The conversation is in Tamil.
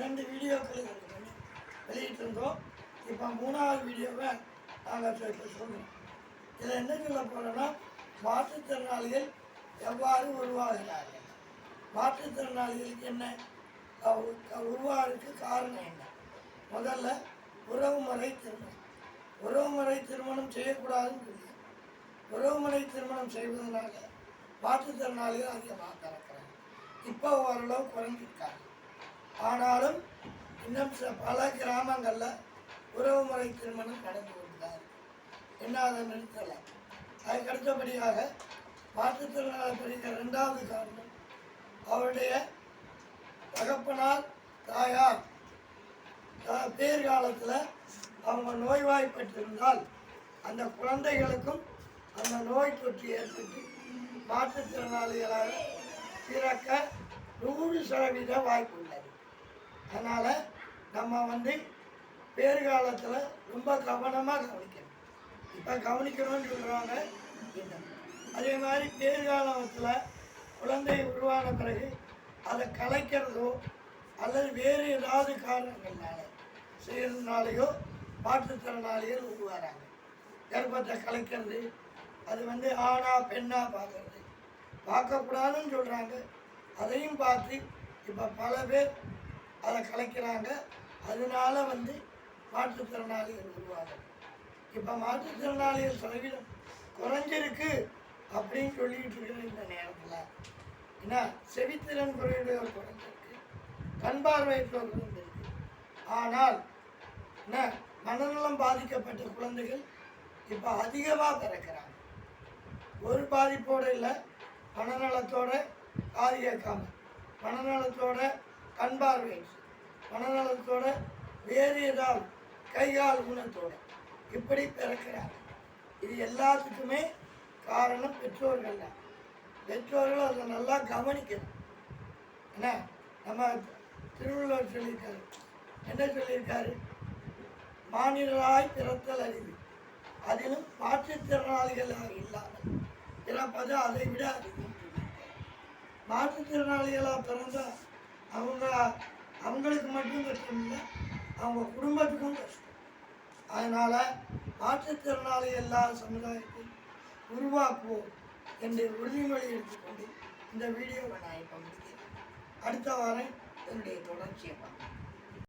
2 வீடியோக்கள் வெளியிட்டிருந்தோம். இப்போ 3வது வீடியோவை நாங்கள் சொல்கிறோம். இதில் என்ன சொல்ல போகிறோன்னா, மாற்றுத்திறனாளிகள் எவ்வாறு உருவாகிறார்கள், மாற்றுத்திறனாளிகளுக்கு என்ன உருவாகிறதுக்கு காரணம் என்ன. முதல்ல உறவுமுறை திருமணம். உறவுமுறை திருமணம் செய்யக்கூடாதுன்னு சொல்லி உறவுமுறை திருமணம் செய்வதனால மாற்றுத்திறனாளிகள் அதிகமாக பிறக்கிறாங்க. இப்போ ஓரளவு குறைஞ்சிருக்காங்க. ஆனாலும் இன்னும் பல கிராமங்களில் உறவுமுறை திருமணம் நடந்து கொண்டுதான் என்ன அதை நிறுத்தலை. அதுக்கு அடுத்தபடியாக மாற்றுத்திறனாளி பிரிக்கிற 2வது காரணம் அவருடைய தகப்பனார் தாயார் பேர்காலத்தில் அவங்க நோய்வாய்ப்பட்டிருந்தால் அந்த குழந்தைகளுக்கும் அந்த நோய் தொற்று ஏற்பட்டு மாற்றுத்திறனாளிகளாக பிறக்க 100% வாய்ப்பு உள்ளது. அதனால் நம்ம பேர்காலத்தில் ரொம்ப கவனமாக கவனிக்கணும். இப்போ கவனிக்கணும்னு சொல்கிறாங்க. அதே மாதிரி பேர்காலத்தில் குழந்தை உருவான பிறகு அதை கலைக்கிறதோ அல்லது வேறு ஏதாவது காரணங்கள்னால செய்கிறதுனாலையோ மாற்றுத்திறனாளிகள் உருவாகிறாங்க. கர்ப்பத்தை கலைக்கிறது, அது ஆணா பெண்ணா பார்க்கறது, பார்க்கக்கூடாதுன்னு சொல்கிறாங்க. அதையும் பார்த்து இப்போ பல பேர் அதை கலைக்கிறாங்க. அதனால மாற்றுத்திறனாளிகள் உருவாகிறாங்க. இப்போ மாற்றுத்திறனாளிகள் சதவீதம் குறைஞ்சிருக்கு அப்படின்னு சொல்லிக்கிட்டு இருக்கிற இந்த நேரத்தில் ஏன்னா செவித்திறன் குறையுடையவர் குறைஞ்சிருக்கு, கண் பார்வையற்றோர் குறைஞ்சிருக்கு. ஆனால் என்ன மனநலம் பாதிக்கப்பட்ட குழந்தைகள் இப்போ அதிகமாக பிறக்கிறாங்க. ஒரு பாதிப்போடு இல்லை, மனநலத்தோட காது கேட்காம, மனநலத்தோட கண் பார்வை, மனநலத்தோட வேறு ஏதாவது கைகால் ஊனத்தோட இப்படி பிறக்கிறாங்க. இது எல்லாத்துக்குமே காரணம் பெற்றோர்கள் தான். பெற்றோர்கள் அதை நல்லா கவனிக்கணும். என்ன நம்ம திருவள்ளுவர் சொல்லியிருக்காரு, என்ன சொல்லியிருக்காரு, மாநிலராய் பிறத்தல் அறிவு, அதிலும் மாற்றுத்திறனாளிகளாக இல்லாமல் பிறப்பது அதை விட அதிகம். மாற்றுத்திறனாளிகளாக பிறந்தால் அவங்களுக்கு மட்டும் கஷ்டம் இல்லை, அவங்க குடும்பத்துக்கும் கஷ்டம். அதனால் மாற்றுத்திறனாளி எல்லா சமுதாயத்தையும் உருவாக்குவோம் என்று உறுதிமொழி எடுத்துக்கொண்டு இந்த வீடியோவை நான் இப்போ முடிக்கிறேன். அடுத்த வாரம் என்னுடைய தொடர்ச்சியை பார்ப்பேன்.